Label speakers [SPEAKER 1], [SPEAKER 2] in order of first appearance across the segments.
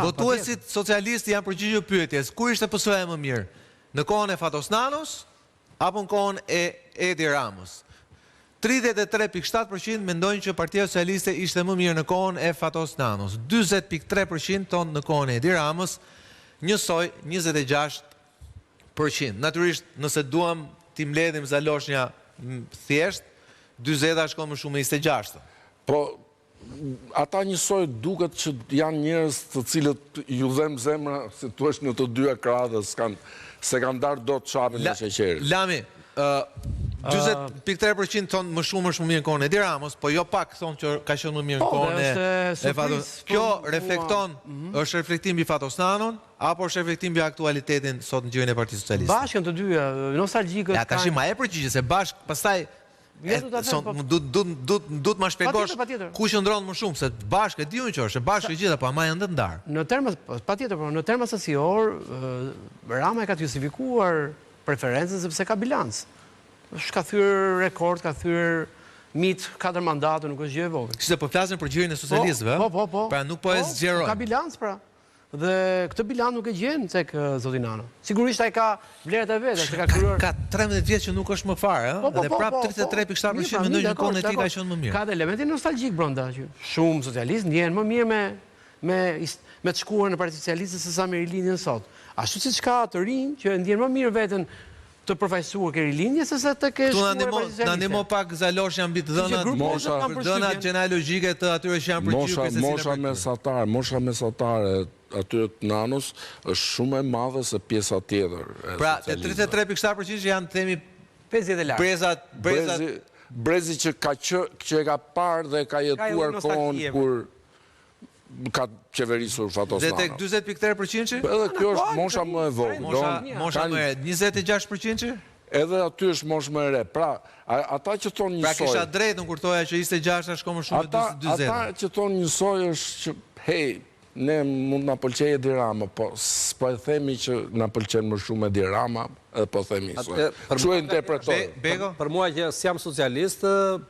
[SPEAKER 1] Votuesit socialistë janë përgjigjur pyetjes, kur ishte PS-ja më mirë? Në kohën e Fatos Nanos apo në kohën e Edi Ramës? 33.7% mendojnë që Partia Socialiste ishte më mirë në kohën e Fatos Nanos. 40.3% tonë në kohën e Edi Ramës, njësoj 26%. Natyrisht, nëse duam t'i mbledhim Zaloshnja thjesht, 40 shkon më shumë me 26.
[SPEAKER 2] Po, ata njësoj duket që janë njerëz të cilët ju dhem zemra, si tu është në të dy ekradhe, se kanë darë do të shapin e sheqerit.
[SPEAKER 1] Lami, 40.3% thonë më shumë mirë në kohën e Edi Ramës, po jo pak thonë që ka qenë më mirë në kohën e Fatos. Kjo reflekton, është reflektim mbi Fatos Nanon, apo është reflektim mbi aktualitetin sot në gjirin e Partisë Socialiste?
[SPEAKER 3] Bashkën të dyja, nostalgjikët.
[SPEAKER 1] Ja, tash ma e përgjigje se bashkë, pastaj duhet ma shpjegosh ku qëndron më shumë, se bashkë e diun që është, bashkë e gjitha, po ama janë të ndarë.
[SPEAKER 3] Në terma, patjetër, po në terma sasior, Rama e ka të justifikuar preferencën sepse ka bilancë. Ka thyrë rekord, ka thyrë mit 4 mandate, nuk është gjë e vogël.
[SPEAKER 1] Kështu po flasin për gjirin e socialistëve,
[SPEAKER 3] po.
[SPEAKER 1] Pra nuk po e zgjerojnë.
[SPEAKER 3] Ka bilancë pra. Dhe këtë bilancë nuk e gjen tek zoti Nano. Sigurisht ai ka vlerat e vetë, se ka krijuar.
[SPEAKER 1] Ka 13 vjet që nuk është më fare, ëh, dhe prap 33.7% mendojnë që kohën e tij ka qenë më mirë.
[SPEAKER 3] Ka edhe elementin nostalgjik brenda që shumë socialistë ndjehen më mirë me të shkuar në Partinë Socialiste se sa me rilindjen sot. Ashtu siç ka të rinj që ndjen më mirë veten të përfaqësuar ke rilindje se sa të ke shkuar në Partinë Socialiste.
[SPEAKER 1] Na ndihmo pak Zaloshnja mbi dhënat gjenealogjike të atyre që janë përgjithësisht.
[SPEAKER 2] Mosha mesatare atyre të Nanos është shumë e madhe se pjesa tjetër.
[SPEAKER 1] Pra, 33.7% që janë themi
[SPEAKER 3] 50 larg.
[SPEAKER 2] Brezi që e ka parë dhe ka jetuar kohën kur ka qeverisur Fatos Nano.
[SPEAKER 1] Dhe tek 40.3% që?
[SPEAKER 2] Edhe kjo është mosha më e vogël.
[SPEAKER 1] Mosha më e 26% që?
[SPEAKER 2] Edhe aty është moshë më e re. Pra, ata që thonë njësoj...
[SPEAKER 1] Pra kisha drejt në kur thoja që 26 shko më shumë me 20.
[SPEAKER 2] Ata që thonë njësoj është që, hej, ne mund nga pëlqej Edi Rama, po s'po e themi që nga pëlqen më shumë Edi Rama, edhe po themi njësoj. Që e interpretoj.
[SPEAKER 4] Për mua që s'jam socialist,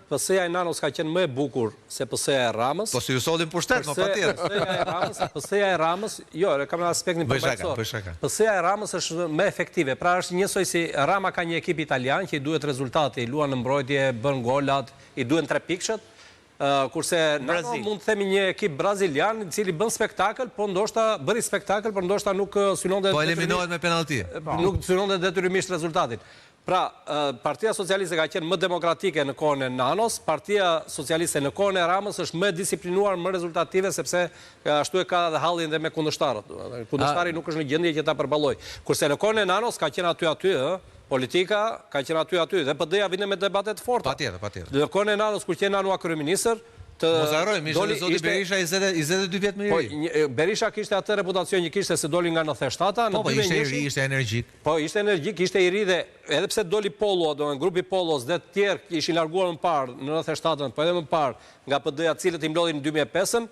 [SPEAKER 4] PS-ja e Nanos ka qenë më e bukur se PS-ja e Ramës.
[SPEAKER 1] Po si ju sotin për shtet, më pa tjetër.
[SPEAKER 4] PS-ja e Ramës, jo, kam në aspektin përfaqësor. PS-ja e Ramës është më efektive, pra është njësoj si Rama ka një ekip italian që i duhet rezultate, i luan në mbrojtje, bën golat, i duhen 3 pikëshët, kurse Nano mund të themi një ekip brazilian i cili bën spektakël, po ndoshta bëri spektakël, por ndoshta nuk synonte
[SPEAKER 1] po eliminohet me penallti.
[SPEAKER 4] Nuk synonte detyrimisht rezultatin. Pra, Partia Socialiste ka qenë më demokratike në kohën e Nanos, Partia Socialiste në kohën e Ramës është më disiplinuar, më rezultative, sepse ashtu e ka dhe hallin dhe me kundërshtarët. Kundërshtari nuk është në gjendje që ta përballoj. Kurse në kohën e Nanos ka qenë aty, politika ka qenë aty, dhe PD-ja vjen me debate të forta.
[SPEAKER 1] Patjetër.
[SPEAKER 4] Në kohën e Nanos, kur qenë Nano kryeministër,
[SPEAKER 1] mos harrojmë, ishte zoti Berisha 22 vjet më i ri.
[SPEAKER 4] Po, Berisha kishte atë reputacion që kishte se doli nga 97-a,
[SPEAKER 1] po ishte i ri, ishte energjik.
[SPEAKER 4] Po, ishte energjik, ishte i ri dhe edhe pse doli Polo, grupi Polos dhe të tjerë ishin larguar më parë në 97-ën, po edhe më parë nga PD-ja, cilët i mblodhin në 2005-ën,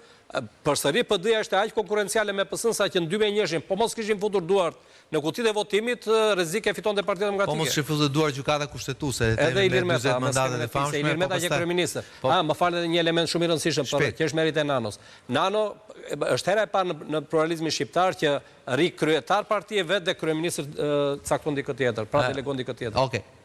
[SPEAKER 4] përsëri PD-ja ishte aq konkurenciale me PS-n sa që në 2001-shin, po mos kishin futur duart në kutitë e votimit, rrezik e fitonte Partia Demokratike.
[SPEAKER 1] Po mos shih futur duart gjykata kushtetuese
[SPEAKER 4] edhe
[SPEAKER 1] me 40 mandate të famshme.
[SPEAKER 4] Ilir Meta që kryeministër. Më fal edhe një element shumë i rëndësishëm për që është merite e Nanos. Nano është hera e parë në pluralizmin shqiptar që ri kryetar partie vet dhe kryeministër cakton dikë tjetër, pra delegon dikë tjetër.
[SPEAKER 1] Okej.